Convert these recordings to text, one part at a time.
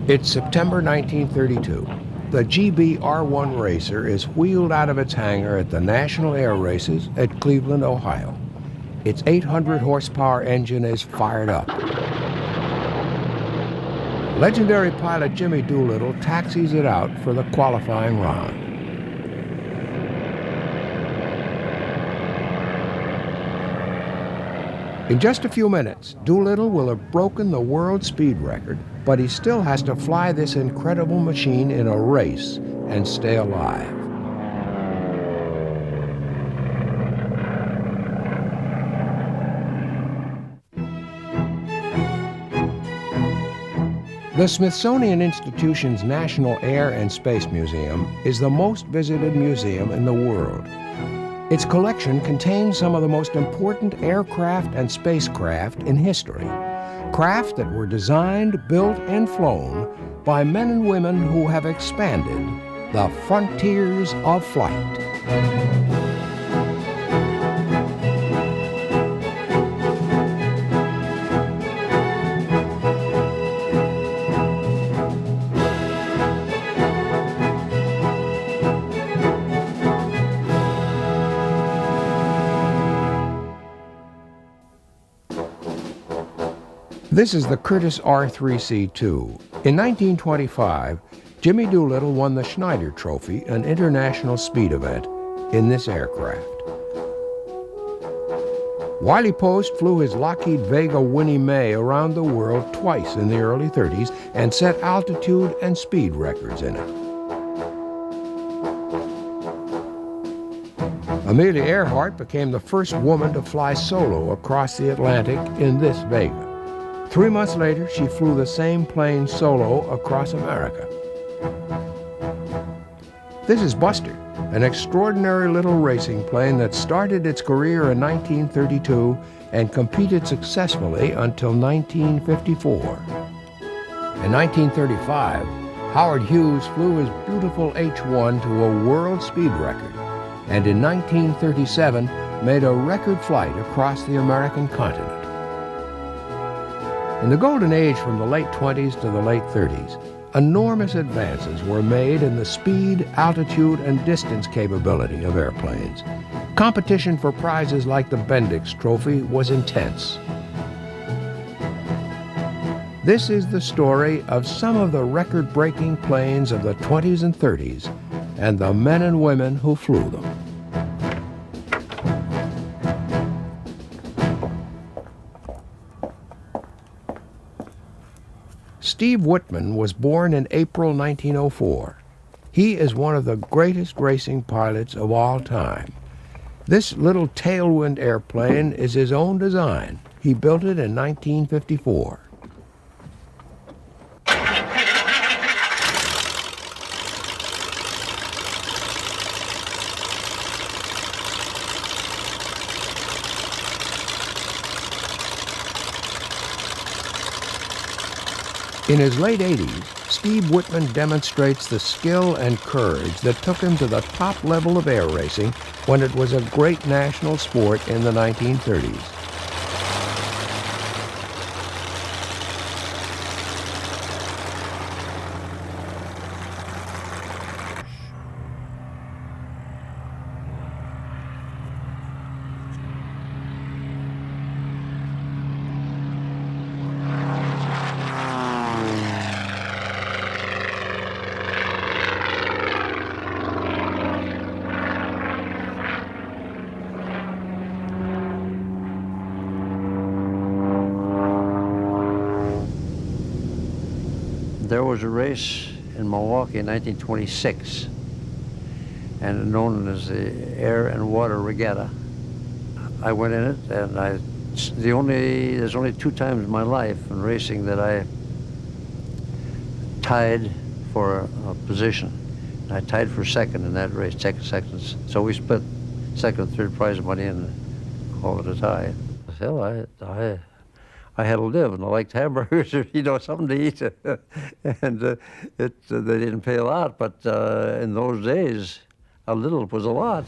It's September 1932. The GB-R1 racer is wheeled out of its hangar at the National Air Races at Cleveland, Ohio. Its 800 horsepower engine is fired up. Legendary pilot Jimmy Doolittle taxis it out for the qualifying round. In just a few minutes, Doolittle will have broken the world speed record, but he still has to fly this incredible machine in a race and stay alive. The Smithsonian Institution's National Air and Space Museum is the most visited museum in the world. Its collection contains some of the most important aircraft and spacecraft in history. Craft that were designed, built, and flown by men and women who have expanded the frontiers of flight. This is the Curtiss R3C2. In 1925, Jimmy Doolittle won the Schneider Trophy, an international speed event, in this aircraft. Wiley Post flew his Lockheed Vega Winnie Mae around the world twice in the early 30s and set altitude and speed records in it. Amelia Earhart became the first woman to fly solo across the Atlantic in this Vega. 3 months later, she flew the same plane solo across America. This is Buster, an extraordinary little racing plane that started its career in 1932 and competed successfully until 1954. In 1935, Howard Hughes flew his beautiful H-1 to a world speed record, and in 1937 made a record flight across the American continent. In the golden age from the late 20s to the late 30s, enormous advances were made in the speed, altitude, and distance capability of airplanes. Competition for prizes like the Bendix Trophy was intense. This is the story of some of the record-breaking planes of the 20s and 30s and the men and women who flew them. Steve Whitman was born in April 1904. He is one of the greatest racing pilots of all time. This little tailwind airplane is his own design. He built it in 1954. In his late 80s, Steve Whitman demonstrates the skill and courage that took him to the top level of air racing when it was a great national sport in the 1930s. There was a race in Milwaukee in 1926, and known as the Air and Water Regatta. I went in it, and there's only 2 times in my life in racing that I tied for a position. And I tied for second in that race, seconds. So we split second and third prize money and called it a tie. Hell, I had to live, and I liked hamburgers, or, something to eat. And they didn't pay a lot, but in those days, a little was a lot.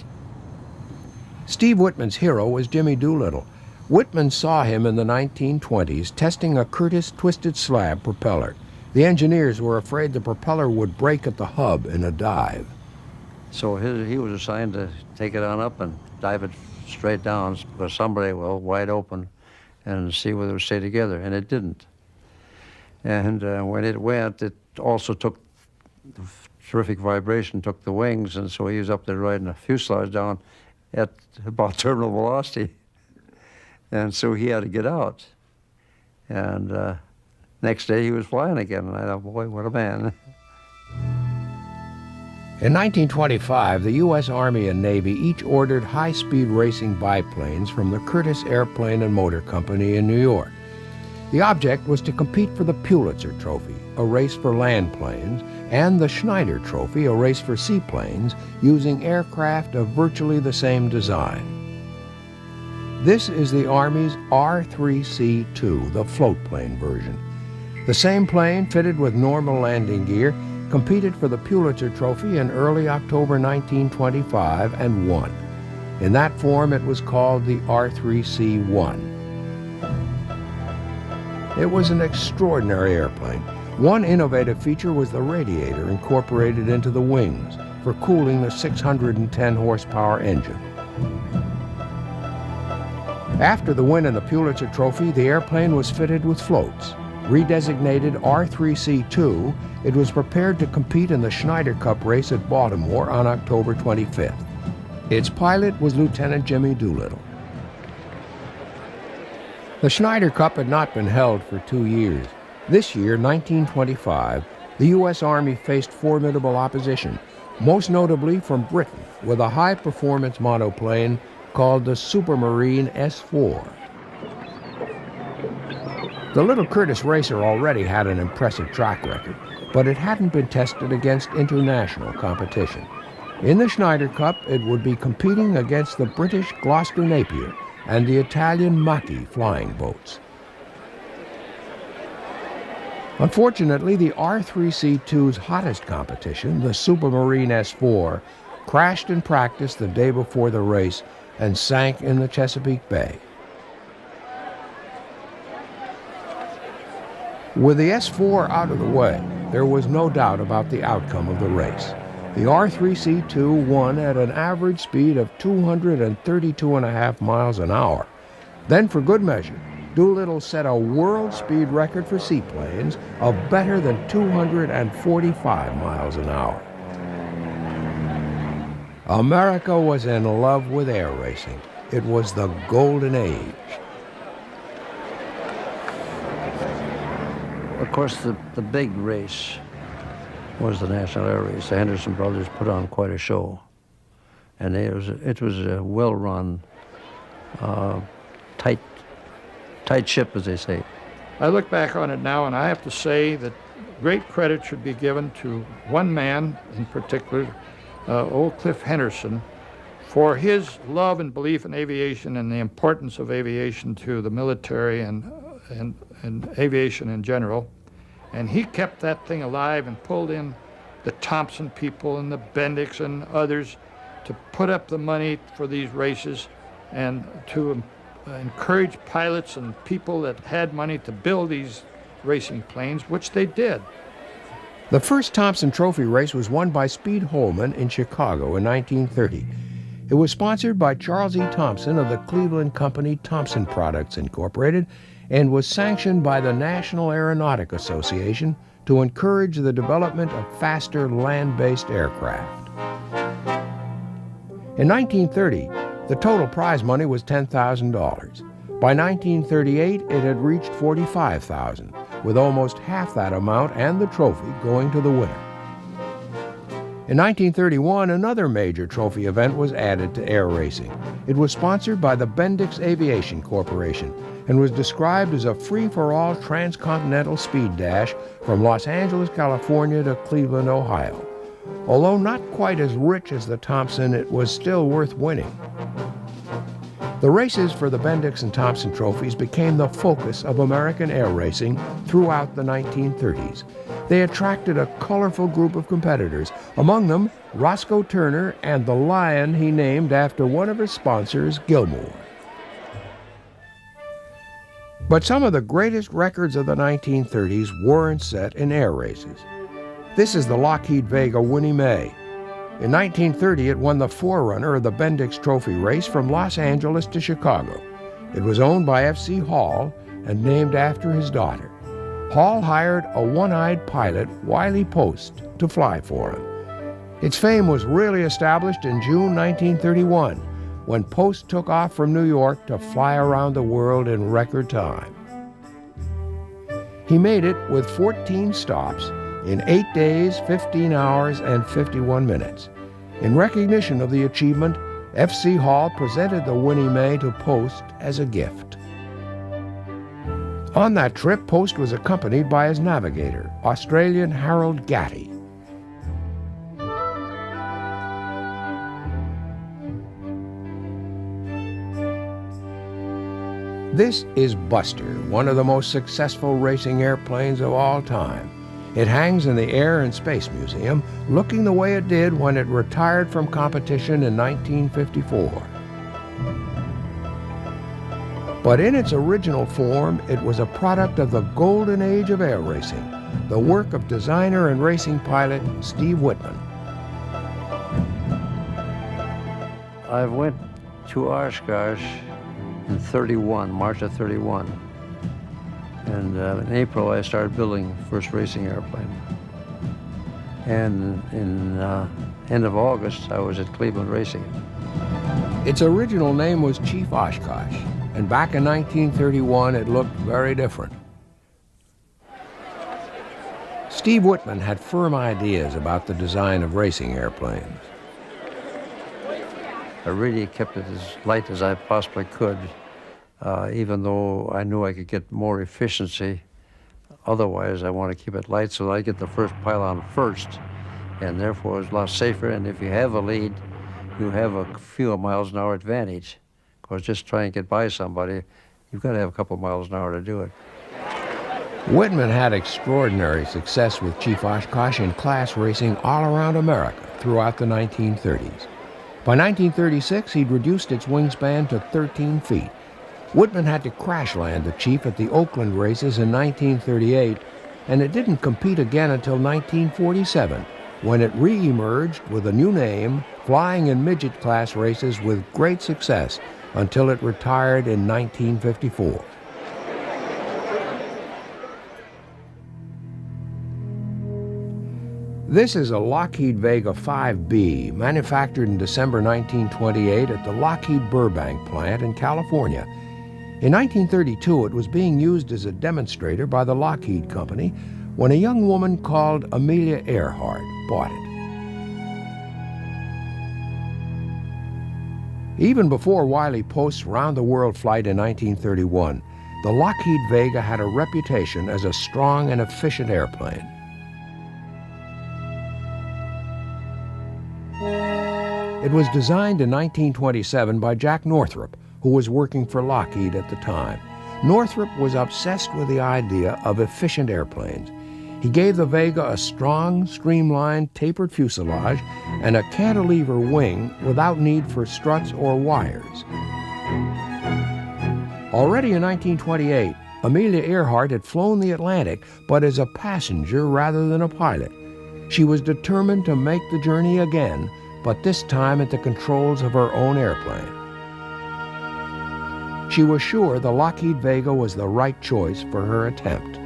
Steve Whitman's hero was Jimmy Doolittle. Whitman saw him in the 1920s testing a Curtiss twisted slab propeller. The engineers were afraid the propeller would break at the hub in a dive. So he was assigned to take it on up and dive it straight down because somebody, well, wide open, and see whether it would stay together, and it didn't. And when it went, it also took the terrific vibration, took the wings, and so he was up there riding a fuselage down at about terminal velocity. And so he had to get out. And next day he was flying again, and I thought, boy, what a man. In 1925, the U.S. Army and Navy each ordered high-speed racing biplanes from the Curtiss Airplane and Motor Company in New York. The object was to compete for the Pulitzer Trophy, a race for land planes, and the Schneider Trophy, a race for seaplanes, using aircraft of virtually the same design. This is the Army's R3C-2, the floatplane version. The same plane, fitted with normal landing gear, competed for the Pulitzer Trophy in early October 1925 and won. In that form, it was called the R3C-1. It was an extraordinary airplane. One innovative feature was the radiator incorporated into the wings for cooling the 610 horsepower engine. After the win in the Pulitzer Trophy, the airplane was fitted with floats. Redesignated R3C-2, it was prepared to compete in the Schneider Cup race at Baltimore on October 25th. Its pilot was Lieutenant Jimmy Doolittle. The Schneider Cup had not been held for 2 years. This year, 1925, the U.S. Army faced formidable opposition, most notably from Britain, with a high-performance monoplane called the Supermarine S-4. The little Curtiss racer already had an impressive track record, but it hadn't been tested against international competition. In the Schneider Cup, it would be competing against the British Gloucester Napier and the Italian Macchi flying boats. Unfortunately, the R3C-2's hottest competition, the Supermarine S-4, crashed in practice the day before the race and sank in the Chesapeake Bay. With the S-4 out of the way, there was no doubt about the outcome of the race. The R3C-2 won at an average speed of 232.5 miles an hour. Then, for good measure, Doolittle set a world speed record for seaplanes of better than 245 miles an hour. America was in love with air racing. It was the golden age. Of course, the big race was the National Air Race. The Henderson brothers put on quite a show. And it was a well-run, tight ship, as they say. I look back on it now, and I have to say that great credit should be given to one man in particular, old Cliff Henderson, for his love and belief in aviation and the importance of aviation to the military and aviation in general. And he kept that thing alive and pulled in the Thompson people and the Bendix and others to put up the money for these races and to encourage pilots and people that had money to build these racing planes, which they did. The first Thompson Trophy race was won by Speed Holman in Chicago in 1930. It was sponsored by Charles E. Thompson of the Cleveland company Thompson Products Incorporated and was sanctioned by the National Aeronautic Association to encourage the development of faster land-based aircraft. In 1930, the total prize money was $10,000. By 1938, it had reached $45,000, with almost half that amount and the trophy going to the winner. In 1931, another major trophy event was added to air racing. It was sponsored by the Bendix Aviation Corporation and was described as a free-for-all transcontinental speed dash from Los Angeles, California to Cleveland, Ohio. Although not quite as rich as the Thompson, it was still worth winning. The races for the Bendix and Thompson trophies became the focus of American air racing throughout the 1930s. They attracted a colorful group of competitors, among them Roscoe Turner and the lion he named after one of his sponsors, Gilmore. But some of the greatest records of the 1930s weren't set in air races. This is the Lockheed Vega Winnie Mae. In 1930, it won the forerunner of the Bendix Trophy race from Los Angeles to Chicago. It was owned by F.C. Hall and named after his daughter. Hall hired a one-eyed pilot, Wiley Post, to fly for him. Its fame was really established in June 1931, when Post took off from New York to fly around the world in record time. He made it with 14 stops in 8 days, 15 hours, and 51 minutes. In recognition of the achievement, F.C. Hall presented the Winnie Mae to Post as a gift. On that trip, Post was accompanied by his navigator, Australian Harold Gatty. This is Buster, one of the most successful racing airplanes of all time. It hangs in the Air and Space Museum, looking the way it did when it retired from competition in 1954. But in its original form, it was a product of the golden age of air racing, the work of designer and racing pilot Steve Whitman. I went to Oshkosh in 31, March of 31. And in April, I started building the first racing airplane. And in end of August, I was at Cleveland racing it. Its original name was Chief Oshkosh, and back in 1931, it looked very different. Steve Whitman had firm ideas about the design of racing airplanes. I really kept it as light as I possibly could, even though I knew I could get more efficiency. Otherwise, I want to keep it light so that I get the first pylon first, and therefore it's a lot safer. And if you have a lead, you have a few miles an hour advantage. Because just try and get by somebody, you've got to have a couple miles an hour to do it. Whitman had extraordinary success with Chief Oshkosh in class racing all around America throughout the 1930s. By 1936, he'd reduced its wingspan to 13 feet. Whitman had to crash land the Chief at the Oakland races in 1938, and it didn't compete again until 1947, when it re-emerged with a new name, flying in midget class races with great success until it retired in 1954. This is a Lockheed Vega 5B, manufactured in December 1928 at the Lockheed Burbank plant in California. In 1932, it was being used as a demonstrator by the Lockheed Company when a young woman called Amelia Earhart bought it. Even before Wiley Post's round-the-world flight in 1931, the Lockheed Vega had a reputation as a strong and efficient airplane. It was designed in 1927 by Jack Northrop, who was working for Lockheed at the time. Northrop was obsessed with the idea of efficient airplanes. He gave the Vega a strong, streamlined, tapered fuselage and a cantilever wing without need for struts or wires. Already in 1928, Amelia Earhart had flown the Atlantic, but as a passenger rather than a pilot. She was determined to make the journey again, but this time at the controls of her own airplane. She was sure the Lockheed Vega was the right choice for her attempt.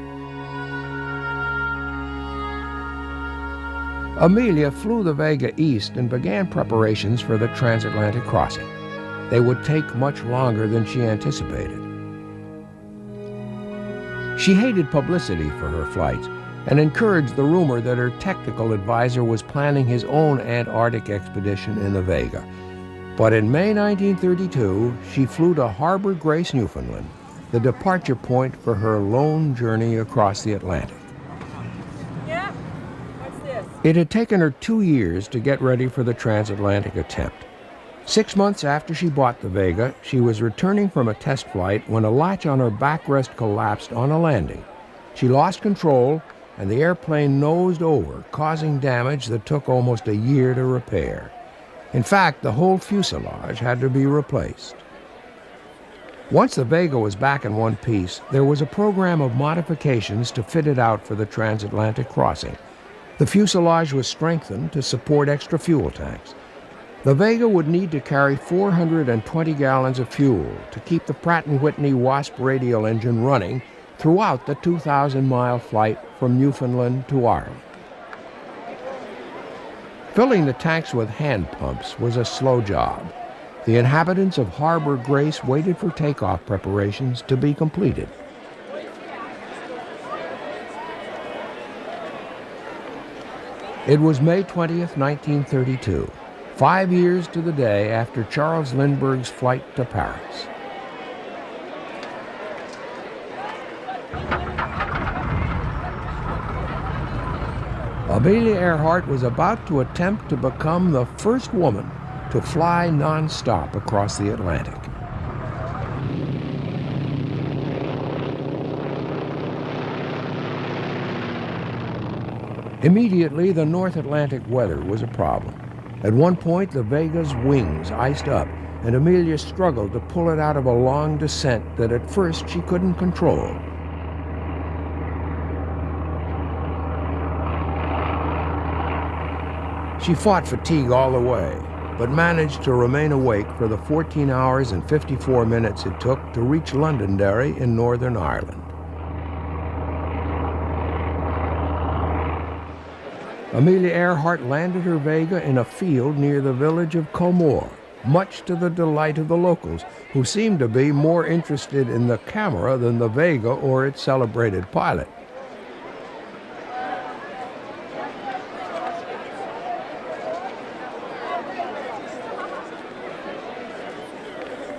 Amelia flew the Vega east and began preparations for the transatlantic crossing. They would take much longer than she anticipated. She hated publicity for her flights and encouraged the rumor that her technical advisor was planning his own Antarctic expedition in the Vega. But in May 1932, she flew to Harbor Grace, Newfoundland, the departure point for her lone journey across the Atlantic. Yeah, what's this? It had taken her 2 years to get ready for the transatlantic attempt. 6 months after she bought the Vega, she was returning from a test flight when a latch on her backrest collapsed on a landing. She lost control, and the airplane nosed over, causing damage that took almost a year to repair. In fact, the whole fuselage had to be replaced. Once the Vega was back in one piece, there was a program of modifications to fit it out for the transatlantic crossing. The fuselage was strengthened to support extra fuel tanks. The Vega would need to carry 420 gallons of fuel to keep the Pratt & Whitney Wasp radial engine running throughout the 2,000-mile flight from Newfoundland to Ireland. Filling the tanks with hand pumps was a slow job. The inhabitants of Harbor Grace waited for takeoff preparations to be completed. It was May 20th, 1932, 5 years to the day after Charles Lindbergh's flight to Paris. Amelia Earhart was about to attempt to become the first woman to fly non-stop across the Atlantic. Immediately, the North Atlantic weather was a problem. At one point, the Vega's wings iced up, and Amelia struggled to pull it out of a long descent that at first she couldn't control. She fought fatigue all the way, but managed to remain awake for the 14 hours and 54 minutes it took to reach Londonderry in Northern Ireland. Amelia Earhart landed her Vega in a field near the village of Comore, much to the delight of the locals, who seemed to be more interested in the camera than the Vega or its celebrated pilot.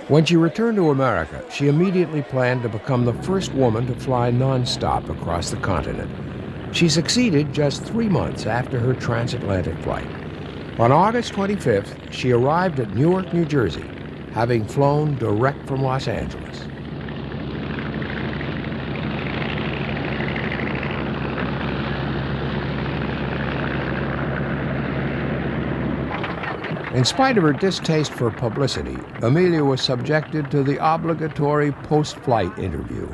When she returned to America, she immediately planned to become the first woman to fly non-stop across the continent. She succeeded just 3 months after her transatlantic flight. On August 25th, she arrived at Newark, New Jersey, having flown direct from Los Angeles. In spite of her distaste for publicity, Amelia was subjected to the obligatory post-flight interview.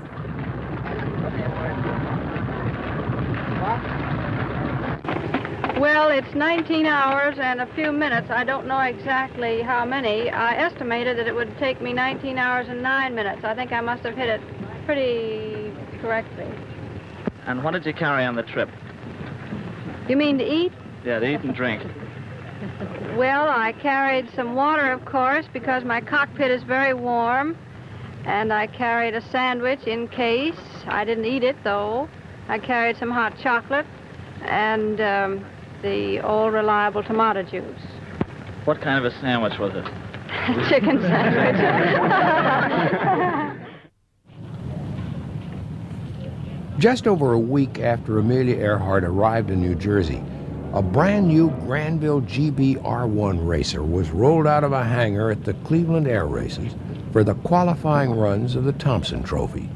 Well, it's 19 hours and a few minutes. I don't know exactly how many. I estimated that it would take me 19 hours and 9 minutes. I think I must have hit it pretty correctly. And what did you carry on the trip? You mean to eat? Yeah, to eat and drink. Well, I carried some water, of course, because my cockpit is very warm. And I carried a sandwich in case. I didn't eat it, though. I carried some hot chocolate and the old reliable tomato juice. What kind of a sandwich was it? Chicken sandwich. Just over a week after Amelia Earhart arrived in New Jersey, a brand new Granville GB R1 racer was rolled out of a hangar at the Cleveland Air Races for the qualifying runs of the Thompson Trophy.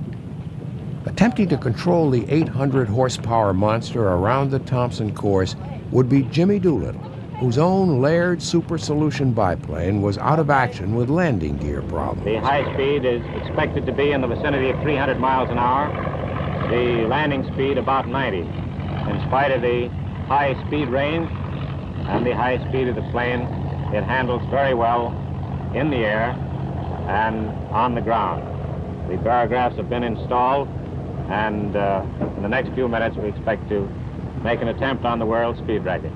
Attempting to control the 800 horsepower monster around the Thompson course would be Jimmy Doolittle, whose own Laird Super Solution biplane was out of action with landing gear problems. The high speed is expected to be in the vicinity of 300 miles an hour. The landing speed about 90. In spite of the high speed range and the high speed of the plane, it handles very well in the air and on the ground. The barographs have been installed, and in the next few minutes we expect to make an attempt on the world speed record.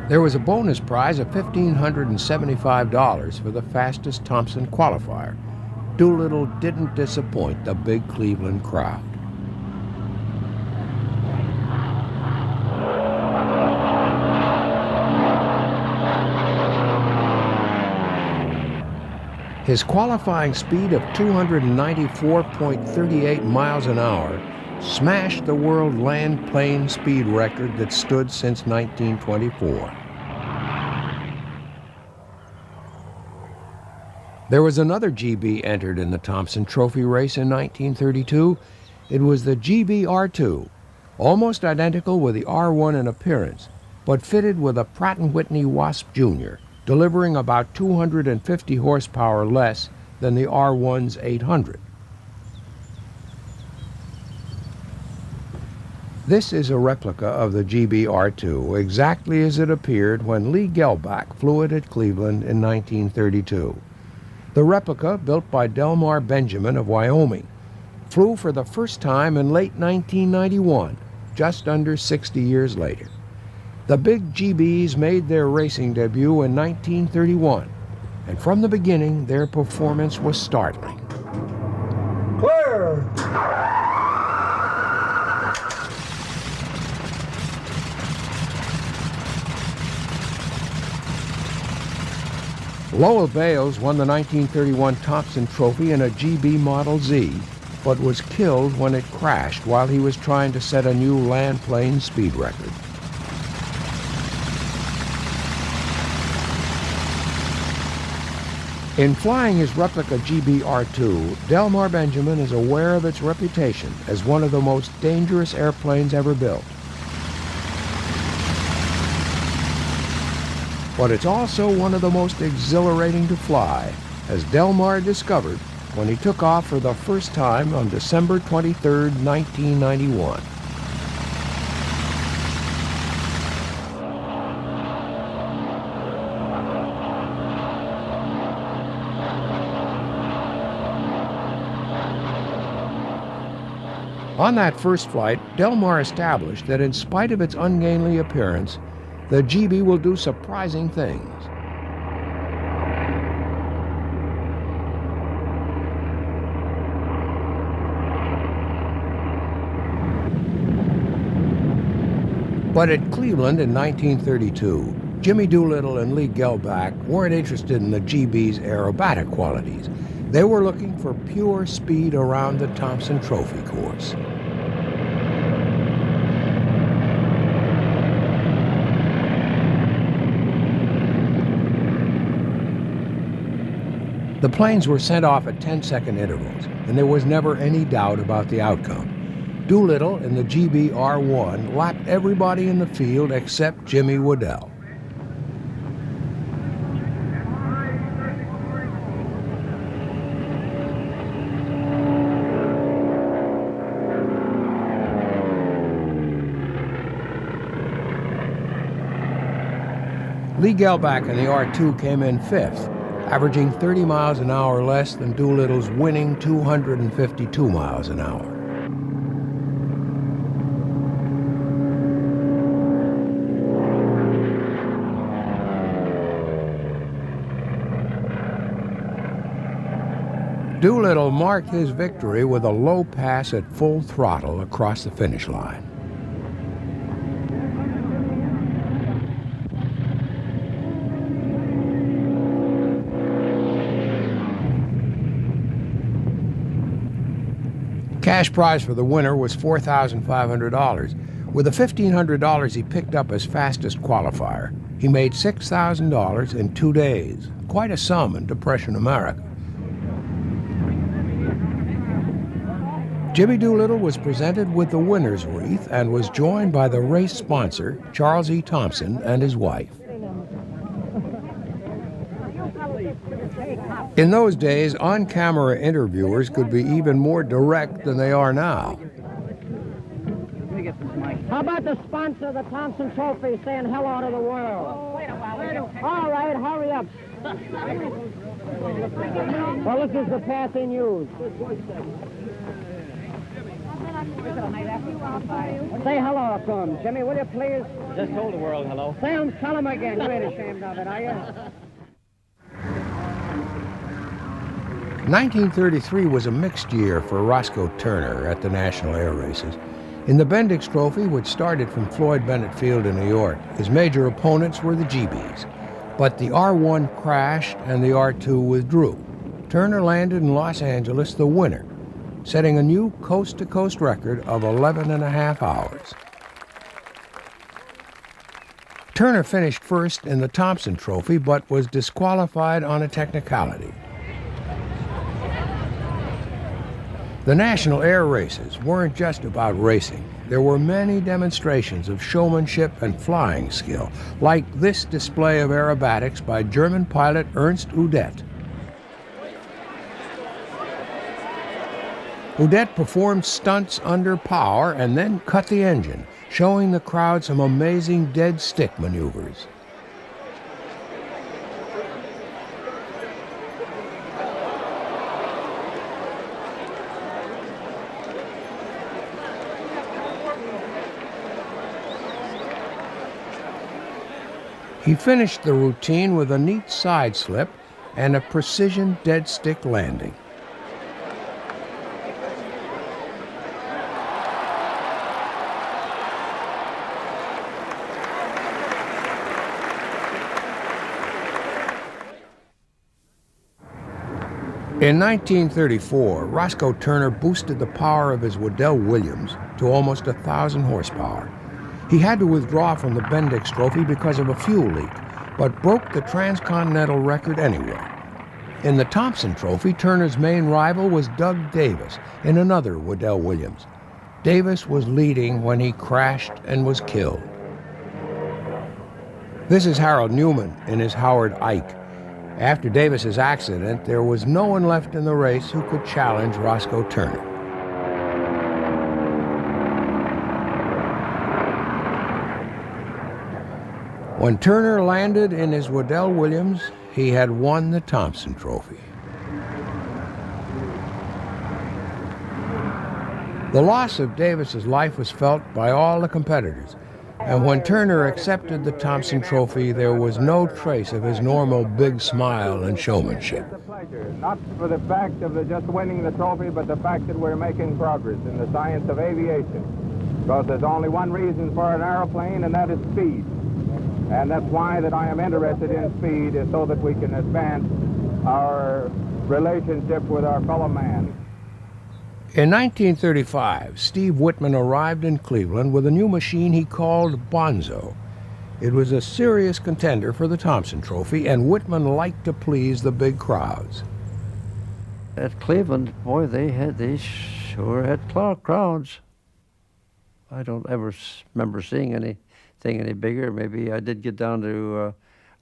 There was a bonus prize of $1,575 for the fastest Thompson qualifier. Doolittle didn't disappoint the big Cleveland crowd. His qualifying speed of 294.38 miles an hour smashed the world land plane speed record that stood since 1924. There was another GB entered in the Thompson Trophy race in 1932. It was the GB R2, almost identical with the R1 in appearance, but fitted with a Pratt & Whitney Wasp Jr., delivering about 250 horsepower less than the R1's 800. This is a replica of the GB-R2, exactly as it appeared when Lee Gelbach flew it at Cleveland in 1932. The replica, built by Delmar Benjamin of Wyoming, flew for the first time in late 1991, just under 60 years later. The big GBs made their racing debut in 1931, and from the beginning their performance was startling. Clear! Lowell Bales won the 1931 Thompson Trophy in a GB Model Z, but was killed when it crashed while he was trying to set a new land-plane speed record. In flying his replica GB-R2, Delmar Benjamin is aware of its reputation as one of the most dangerous airplanes ever built. But it's also one of the most exhilarating to fly, as Delmar discovered when he took off for the first time on December 23, 1991. On that first flight, Delmar established that in spite of its ungainly appearance, the GB will do surprising things. But at Cleveland in 1932, Jimmy Doolittle and Lee Gelbach weren't interested in the GB's aerobatic qualities. They were looking for pure speed around the Thompson Trophy course. The planes were sent off at 10-second intervals, and there was never any doubt about the outcome. Doolittle in the GB-R1 lapped everybody in the field except Jimmy Waddell. Lee Gelbach in the R2 came in fifth, averaging 30 miles an hour less than Doolittle's winning 252 miles an hour. Doolittle marked his victory with a low pass at full throttle across the finish line. Cash prize for the winner was $4,500. With the $1,500 he picked up as fastest qualifier, he made $6,000 in 2 days, quite a sum in Depression America. Jimmy Doolittle was presented with the winner's wreath and was joined by the race sponsor, Charles E. Thompson, and his wife. In those days, on-camera interviewers could be even more direct than they are now. How about the sponsor of the Thompson Trophy saying hello to the world? All right, hurry up. Well, this is the passing news. Say hello to him, Jimmy, will you please? Just told the world hello. Tell him again. You ain't ashamed of it, are you? 1933 was a mixed year for Roscoe Turner at the National Air Races. In the Bendix Trophy, which started from Floyd Bennett Field in New York, his major opponents were the GBs. But the R1 crashed and the R2 withdrew. Turner landed in Los Angeles the winner, setting a new coast-to-coast record of 11.5 hours. Turner finished first in the Thompson Trophy, but was disqualified on a technicality. The National Air Races weren't just about racing. There were many demonstrations of showmanship and flying skill, like this display of aerobatics by German pilot Ernst Udet. Odette performed stunts under power and then cut the engine, showing the crowd some amazing dead stick maneuvers. He finished the routine with a neat side slip and a precision dead stick landing. In 1934, Roscoe Turner boosted the power of his Waddell Williams to almost 1,000 horsepower. He had to withdraw from the Bendix Trophy because of a fuel leak, but broke the transcontinental record anyway. In the Thompson Trophy, Turner's main rival was Doug Davis in another Waddell Williams. Davis was leading when he crashed and was killed. This is Harold Newman in his Howard Ike. After Davis's accident, there was no one left in the race who could challenge Roscoe Turner. When Turner landed in his Waddell Williams, he had won the Thompson Trophy. The loss of Davis's life was felt by all the competitors, and when Turner accepted the Thompson Trophy, there was no trace of his normal big smile and showmanship. It's a pleasure, not for the fact of just winning the trophy, but the fact that we're making progress in the science of aviation. Because there's only one reason for an airplane, and that is speed. And that's why that I am interested in speed, is so that we can advance our relationship with our fellow man. In 1935, Steve Whitman arrived in Cleveland with a new machine he called Bonzo. It was a serious contender for the Thompson Trophy, and Whitman liked to please the big crowds. At Cleveland, boy, they sure had crowds. I don't ever remember seeing anything any bigger. Maybe I did get down to,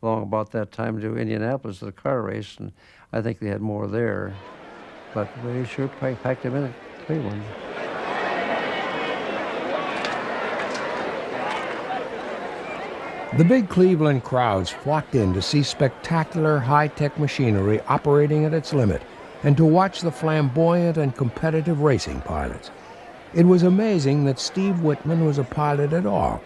along about that time, to Indianapolis, the car race, and I think they had more there. But we sure packed them in at Cleveland. The big Cleveland crowds flocked in to see spectacular high-tech machinery operating at its limit and to watch the flamboyant and competitive racing pilots. It was amazing that Steve Whitman was a pilot at all.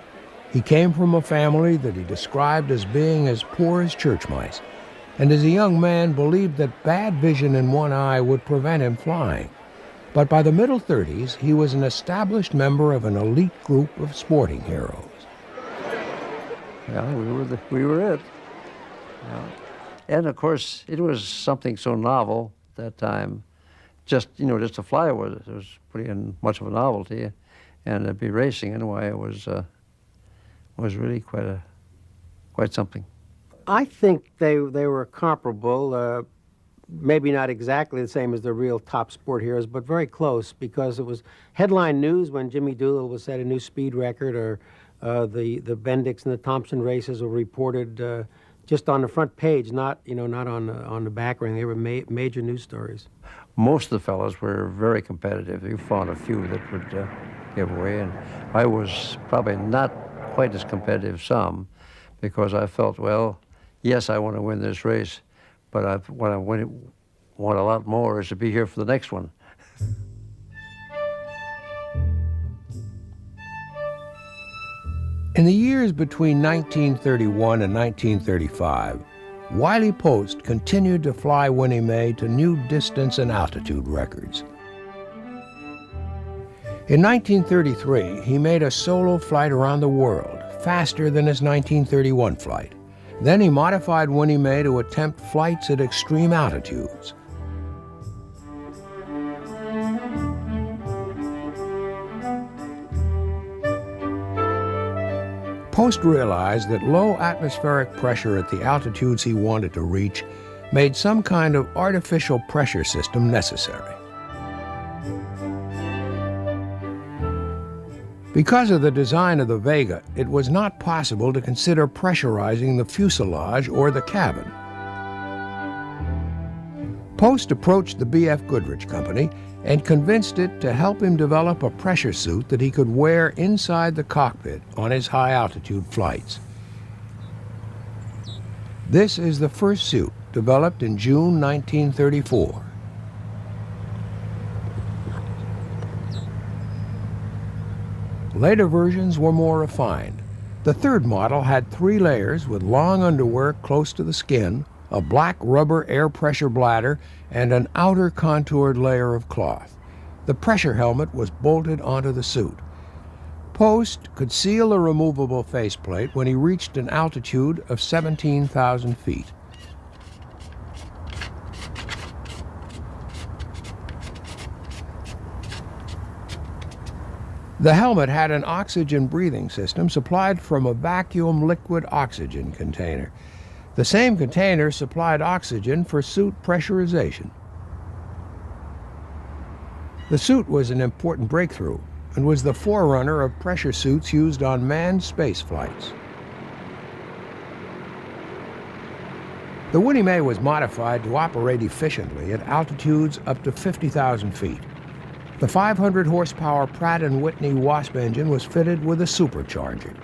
He came from a family that he described as being as poor as church mice, and as a young man believed that bad vision in one eye would prevent him flying. But by the middle 30s, he was an established member of an elite group of sporting heroes. Yeah, we were it. Yeah. And of course, it was something so novel at that time. Just to fly with it was pretty much of a novelty, and to be racing anyway was really quite something. I think they were comparable, maybe not exactly the same as the real top sport heroes, but very close, because it was headline news when Jimmy Doolittle was set a new speed record, or the Bendix and the Thompson races were reported just on the front page, not on the back or anything. They were major news stories. Most of the fellows were very competitive. You found a few that would give away, and I was probably not quite as competitive as some, because I felt, well, yes, I want to win this race, but what I want a lot more is to be here for the next one. In the years between 1931 and 1935, Wiley Post continued to fly Winnie Mae to new distance and altitude records. In 1933, he made a solo flight around the world, faster than his 1931 flight. Then he modified Winnie Mae to attempt flights at extreme altitudes. Post realized that low atmospheric pressure at the altitudes he wanted to reach made some kind of artificial pressure system necessary. Because of the design of the Vega, it was not possible to consider pressurizing the fuselage or the cabin. Post approached the B.F. Goodrich Company and convinced it to help him develop a pressure suit that he could wear inside the cockpit on his high-altitude flights. This is the first suit, developed in June 1934. Later versions were more refined. The third model had 3 layers with long underwear close to the skin, a black rubber air pressure bladder, and an outer contoured layer of cloth. The pressure helmet was bolted onto the suit. Post could seal a removable faceplate when he reached an altitude of 17,000 feet. The helmet had an oxygen breathing system supplied from a vacuum liquid oxygen container. The same container supplied oxygen for suit pressurization. The suit was an important breakthrough and was the forerunner of pressure suits used on manned space flights. The Winnie Mae was modified to operate efficiently at altitudes up to 50,000 feet. The 500 horsepower Pratt & Whitney Wasp engine was fitted with a supercharger.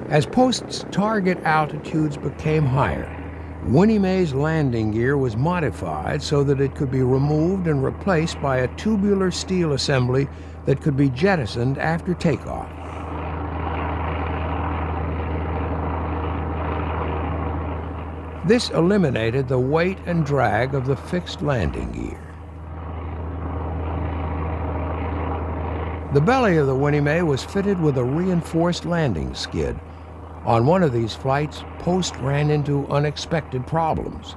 As Post's target altitudes became higher, Winnie Mae's landing gear was modified so that it could be removed and replaced by a tubular steel assembly that could be jettisoned after takeoff. This eliminated the weight and drag of the fixed landing gear. The belly of the Winnie Mae was fitted with a reinforced landing skid. On one of these flights, Post ran into unexpected problems.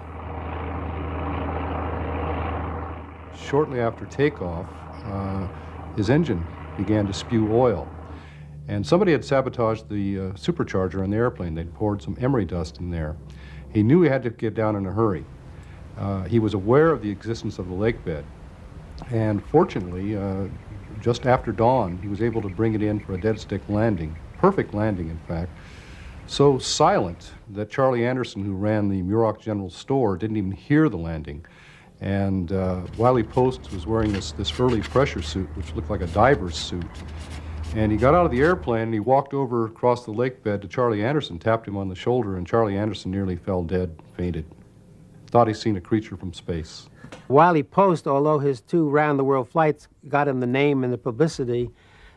Shortly after takeoff, his engine began to spew oil. And somebody had sabotaged the supercharger on the airplane. They'd poured some emery dust in there. He knew he had to get down in a hurry. He was aware of the existence of the lake bed. And fortunately, just after dawn, he was able to bring it in for a dead stick landing. Perfect landing, in fact. So silent that Charlie Anderson, who ran the Muroc General Store, didn't even hear the landing. And Wiley Post was wearing this early pressure suit, which looked like a diver's suit. And he got out of the airplane and he walked over across the lake bed to Charlie Anderson, tapped him on the shoulder, and Charlie Anderson nearly fell dead, fainted. Thought he'd seen a creature from space. Wiley Post, although his 2 round-the-world flights got him the name and the publicity,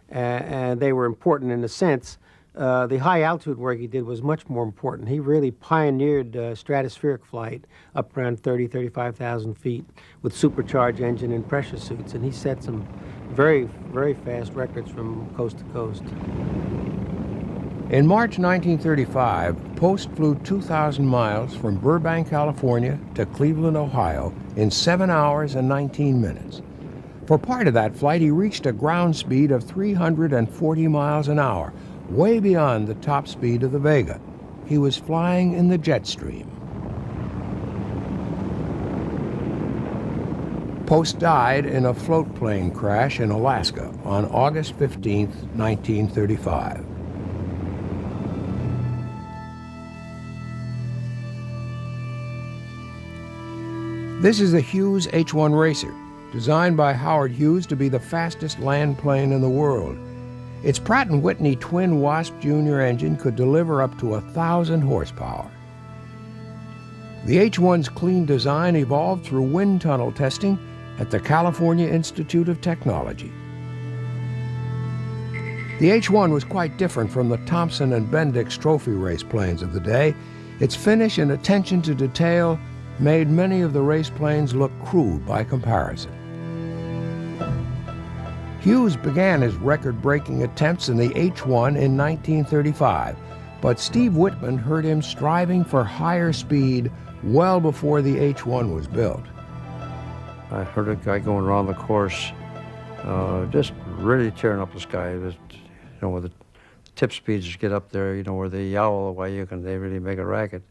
and they were important in a sense, the high-altitude work he did was much more important. He really pioneered stratospheric flight up around 30,000, 35,000 feet with supercharged engine and pressure suits, and he set some very, very fast records from coast to coast. In March 1935, Post flew 2,000 miles from Burbank, California to Cleveland, Ohio in 7 hours and 19 minutes. For part of that flight, he reached a ground speed of 340 miles an hour, way beyond the top speed of the Vega. He was flying in the jet stream. Post died in a float plane crash in Alaska on August 15, 1935. This is the Hughes H-1 Racer, designed by Howard Hughes to be the fastest land plane in the world. Its Pratt & Whitney twin Wasp Jr. engine could deliver up to 1,000 horsepower. The H-1's clean design evolved through wind tunnel testing at the California Institute of Technology. The H-1 was quite different from the Thompson and Bendix trophy race planes of the day. Its finish and attention to detail made many of the race planes look crude by comparison. Hughes began his record-breaking attempts in the H-1 in 1935, but Steve Whitman heard him striving for higher speed well before the H-1 was built. I heard a guy going around the course, just really tearing up the sky. It was, where the tip speeds get up there, where they yowl away, they really make a racket,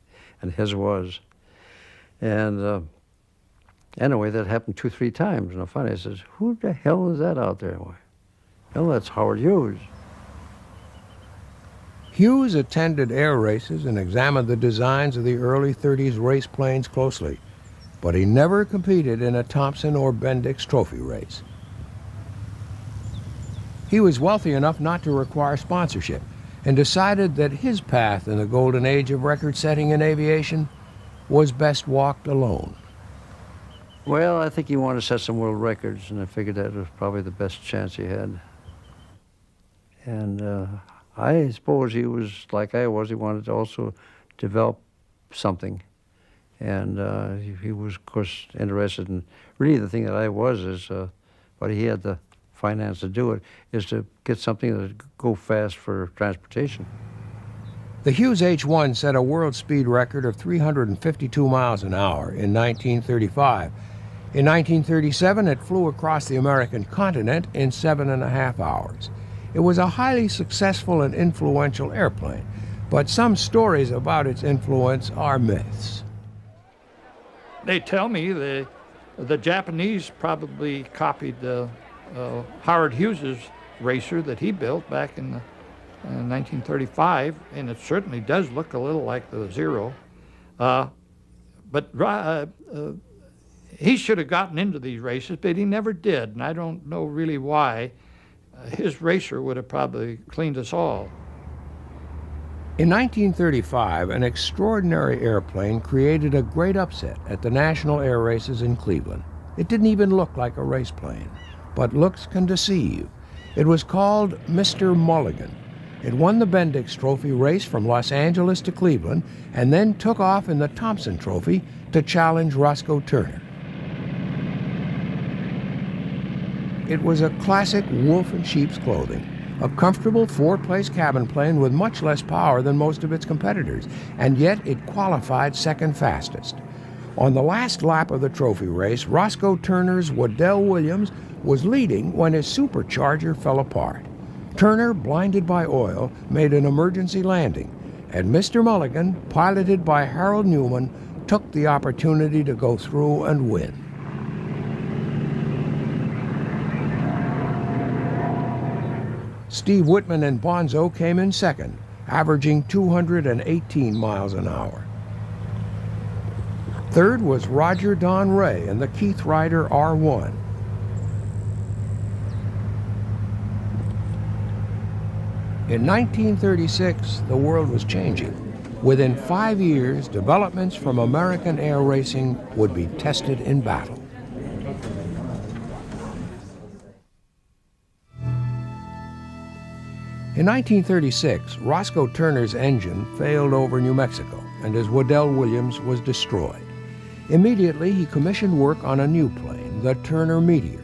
and his was. And anyway, that happened 2 or 3 times. And finally I says, who the hell is that out there? Well, that's Howard Hughes. Hughes attended air races and examined the designs of the early 30s race planes closely, but he never competed in a Thompson or Bendix trophy race. He was wealthy enough not to require sponsorship and decided that his path in the golden age of record-setting in aviation was best walked alone. Well, I think he wanted to set some world records, and I figured that was probably the best chance he had. And I suppose he was like I was. He wanted to also develop something. And he was, of course, interested in, really the thing that I was is, but he had the finance to do it, is to get something that would go fast for transportation. The Hughes H-1 set a world speed record of 352 miles an hour in 1935. In 1937, it flew across the American continent in 7.5 hours. It was a highly successful and influential airplane, but some stories about its influence are myths. They tell me the Japanese probably copied Howard Hughes's racer that he built back in 1935, and it certainly does look a little like the Zero. But he should have gotten into these races, but he never did, and I don't know really why. His racer would have probably cleaned us all. In 1935, an extraordinary airplane created a great upset at the National Air Races in Cleveland. It didn't even look like a race plane, but looks can deceive. It was called Mr. Mulligan. It won the Bendix Trophy race from Los Angeles to Cleveland and then took off in the Thompson Trophy to challenge Roscoe Turner. It was a classic wolf in sheep's clothing, a comfortable four-place cabin plane with much less power than most of its competitors, and yet it qualified second fastest. On the last lap of the trophy race, Roscoe Turner's Waddell Williams was leading when his supercharger fell apart. Turner, blinded by oil, made an emergency landing, and Mr. Mulligan, piloted by Harold Newman, took the opportunity to go through and win. Steve Whitman and Bonzo came in second, averaging 218 miles an hour. Third was Roger Don Ray in the Keith Ryder R1. In 1936, the world was changing. Within 5 years, developments from American air racing would be tested in battle. In 1936, Roscoe Turner's engine failed over New Mexico, and his Waddell Williams was destroyed. Immediately, he commissioned work on a new plane, the Turner Meteor.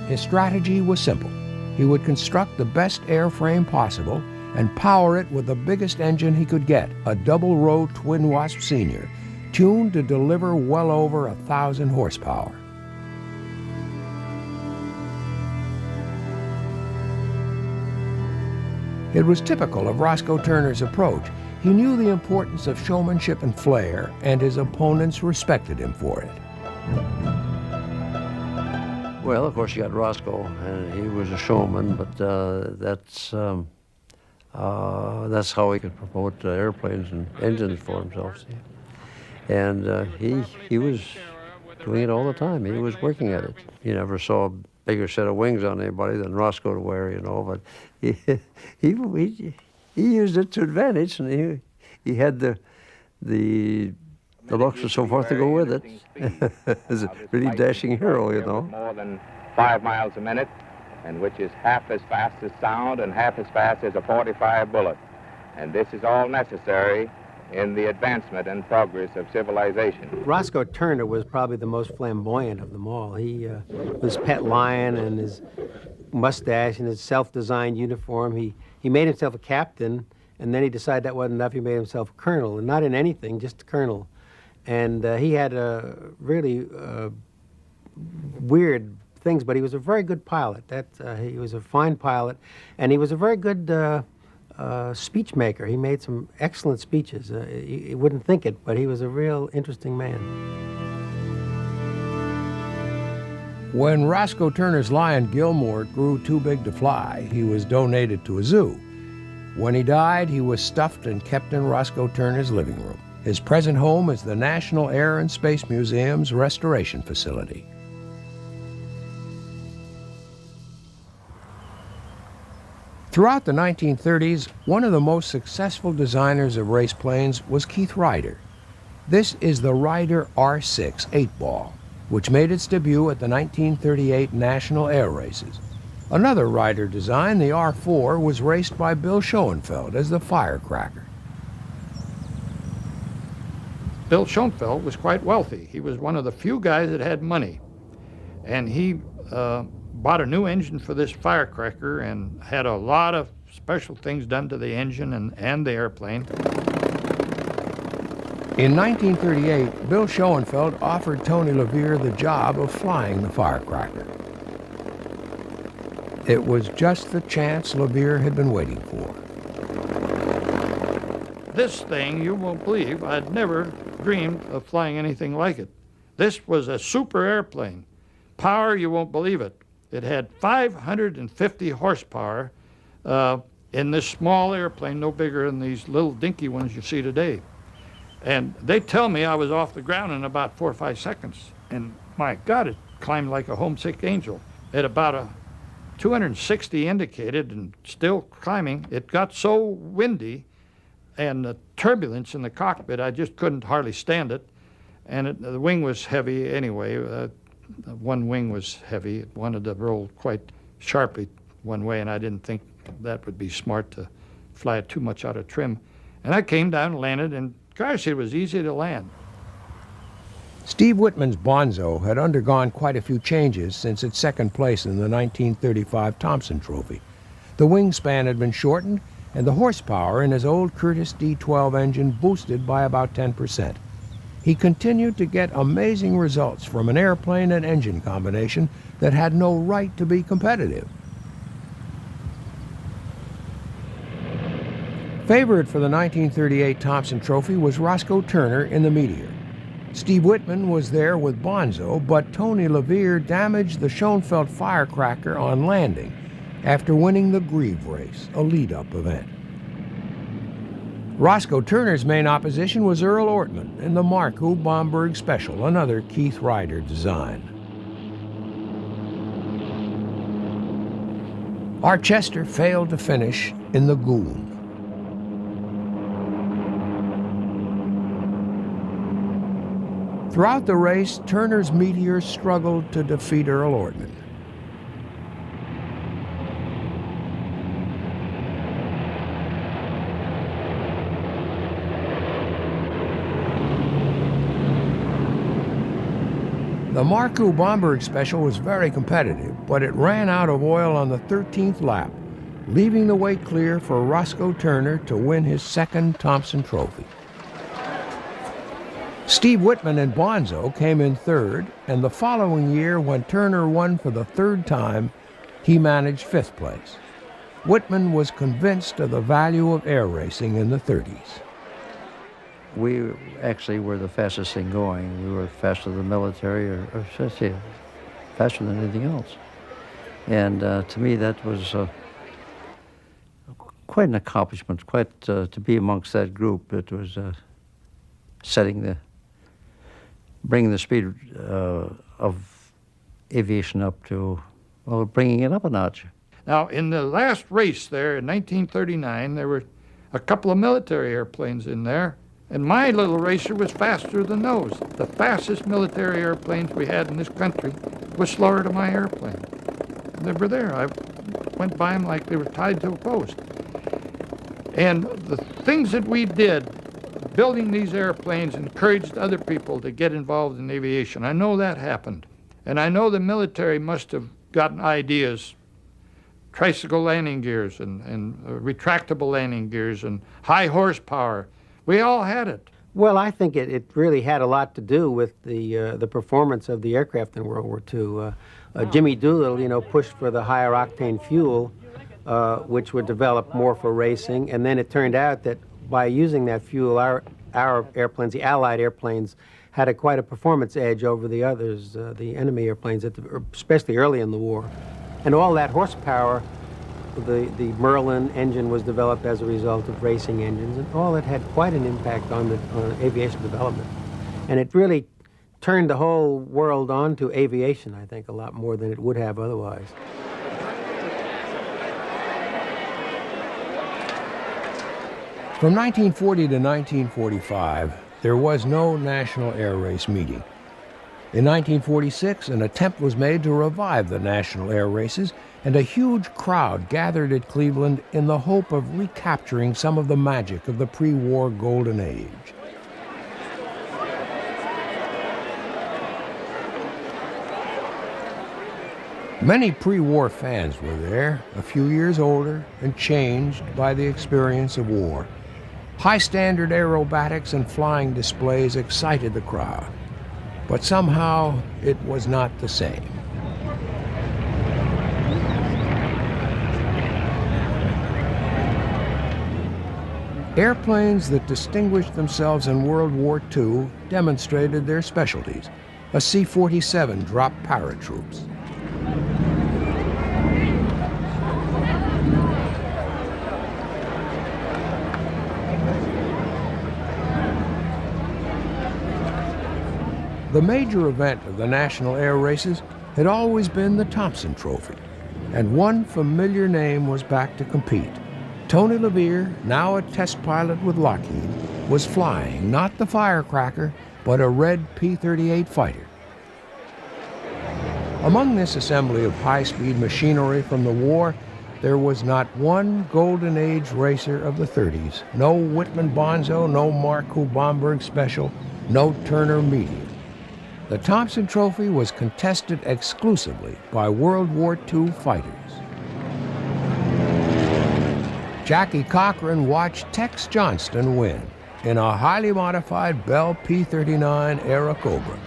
His strategy was simple. He would construct the best airframe possible and power it with the biggest engine he could get, a double-row Twin Wasp Senior, tuned to deliver well over 1,000 horsepower. It was typical of Roscoe Turner's approach. He knew the importance of showmanship and flair, and his opponents respected him for it. Well, of course, you got Roscoe, and he was a showman, but that's how he could promote airplanes and engines for himself. See? And he was doing it all the time. He was working at it. You never saw a bigger set of wings on anybody than Roscoe to wear, you know, but he used it to advantage, and he had the looks and so forth to go with it. He's a really dashing hero, you know. More than 5 miles a minute, and which is half as fast as sound and half as fast as a .45 bullet. And this is all necessary in the advancement and progress of civilization. Roscoe Turner was probably the most flamboyant of them all. He his pet lion and his mustache and his self-designed uniform. He made himself a captain, and then he decided that wasn't enough. He made himself a colonel, and not in anything, just a colonel. And he had really weird things, but he was a very good pilot. He was a fine pilot, and he was a very good speech maker. He made some excellent speeches. You wouldn't think it, but he was a real interesting man. When Roscoe Turner's lion Gilmore grew too big to fly, he was donated to a zoo. When he died, he was stuffed and kept in Roscoe Turner's living room. His present home is the National Air and Space Museum's restoration facility. Throughout the 1930s, one of the most successful designers of race planes was Keith Ryder. This is the Ryder R6 8-ball, which made its debut at the 1938 National Air Races. Another Ryder design, the R4, was raced by Bill Schoenfeld as the Firecracker. Bill Schoenfeld was quite wealthy. He was one of the few guys that had money. And he bought a new engine for this Firecracker and had a lot of special things done to the engine and the airplane. In 1938, Bill Schoenfeld offered Tony LeVere the job of flying the Firecracker. It was just the chance LeVere had been waiting for. This thing, you won't believe, I'd never dreamed of flying anything like it. This was a super airplane. Power, you won't believe it. It had 550 horsepower in this small airplane, no bigger than these little dinky ones you see today. And they tell me I was off the ground in about 4 or 5 seconds. And my God, it climbed like a homesick angel. At about a 260 indicated and still climbing, it got so windy and the turbulence in the cockpit, I just couldn't hardly stand it. And the wing was heavy anyway. One wing was heavy. It wanted to roll quite sharply one way, and I didn't think that would be smart to fly it too much out of trim. And I came down and landed, and gosh, it was easy to land. Steve Whitman's Bonzo had undergone quite a few changes since its second place in the 1935 Thompson Trophy. The wingspan had been shortened, and the horsepower in his old Curtiss D12 engine boosted by about 10%. He continued to get amazing results from an airplane and engine combination that had no right to be competitive. Favorite for the 1938 Thompson Trophy was Roscoe Turner in the Meteor. Steve Whitman was there with Bonzo, but Tony LeVere damaged the Schoenfeld Firecracker on landing after winning the Grieve race, a lead-up event. Roscoe Turner's main opposition was Earl Ortman in the Marku Bomberg Special, another Keith Ryder design. Art Chester failed to finish in the Goon. Throughout the race, Turner's Meteor struggled to defeat Earl Ortman. The Marku Bomberg Special was very competitive, but it ran out of oil on the 13th lap, leaving the way clear for Roscoe Turner to win his second Thompson Trophy. Steve Whitman and Bonzo came in third, and the following year, when Turner won for the third time, he managed 5th place. Whitman was convinced of the value of air racing in the 30s. We actually were the fastest thing going. We were faster than the military, or should I say, faster than anything else. And to me, that was quite an accomplishment. Quite to be amongst that group. It was bringing the speed of aviation up to, well, bringing it up a notch. Now, in the last race there in 1939, there were a couple of military airplanes in there. And my little racer was faster than those. The fastest military airplanes we had in this country was slower than my airplane. They were there. I went by them like they were tied to a post. And the things that we did, building these airplanes, encouraged other people to get involved in aviation. I know that happened. And I know the military must have gotten ideas, tricycle landing gears and retractable landing gears and high horsepower. We all had it. Well, I think it really had a lot to do with the performance of the aircraft in World War II. Jimmy Doolittle, pushed for the higher octane fuel, which would develop more for racing, and then it turned out that by using that fuel, our airplanes, the Allied airplanes, had quite a performance edge over the others, the enemy airplanes, especially early in the war. And all that horsepower, the Merlin engine was developed as a result of racing engines, and all that had quite an impact on aviation development. And it really turned the whole world on to aviation, I think, a lot more than it would have otherwise. From 1940 to 1945, there was no National Air Race meeting. In 1946, an attempt was made to revive the National Air Races, and a huge crowd gathered at Cleveland in the hope of recapturing some of the magic of the pre-war golden age. Many pre-war fans were there, a few years older and changed by the experience of war. High-standard aerobatics and flying displays excited the crowd, but somehow it was not the same. Airplanes that distinguished themselves in World War II demonstrated their specialties. A C-47 dropped paratroops. The major event of the National Air Races had always been the Thompson Trophy, and one familiar name was back to compete. Tony LeVere, now a test pilot with Lockheed, was flying not the Firecracker, but a red P-38 fighter. Among this assembly of high-speed machinery from the war, there was not one Golden Age racer of the 30s. No Whitman Bonzo, no Mark Bomberg Special, no Turner Medium. The Thompson Trophy was contested exclusively by World War II fighters. Jackie Cochran watched Tex Johnston win in a highly modified Bell P-39 era Cobra.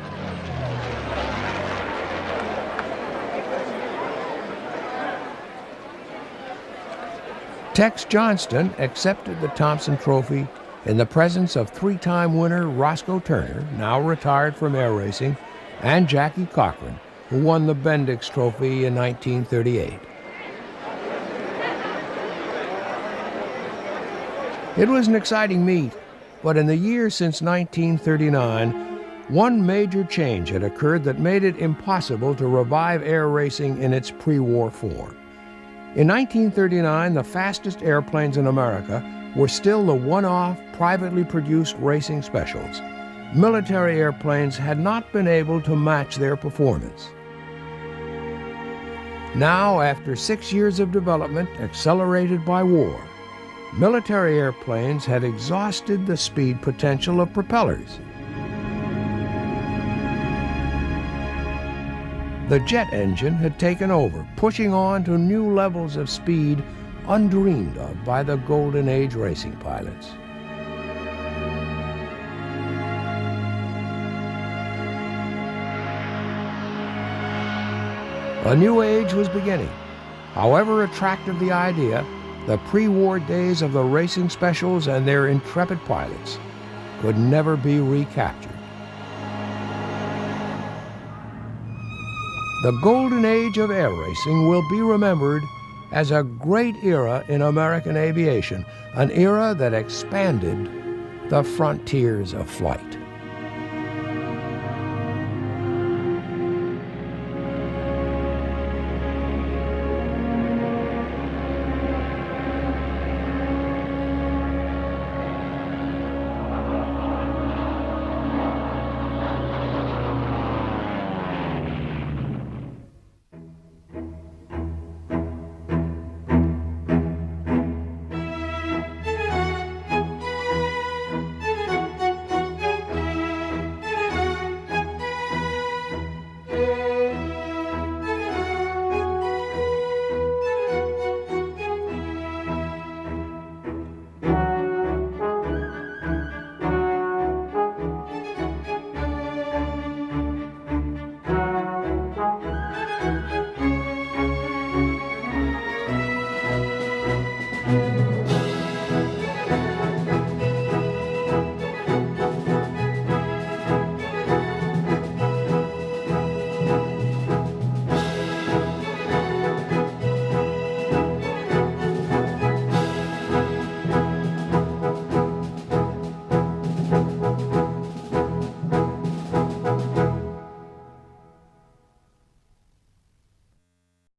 Tex Johnston accepted the Thompson Trophy in the presence of three-time winner Roscoe Turner, now retired from air racing, and Jackie Cochran, who won the Bendix Trophy in 1938. It was an exciting meet, but in the years since 1939, one major change had occurred that made it impossible to revive air racing in its pre-war form. In 1939, the fastest airplanes in America were still the one-off, privately produced racing specials. Military airplanes had not been able to match their performance. Now, after 6 years of development accelerated by war, military airplanes had exhausted the speed potential of propellers. The jet engine had taken over, pushing on to new levels of speed undreamed of by the Golden Age racing pilots. A new age was beginning. However attractive the idea, the pre-war days of the racing specials and their intrepid pilots could never be recaptured. The Golden Age of air racing will be remembered as a great era in American aviation, an era that expanded the frontiers of flight.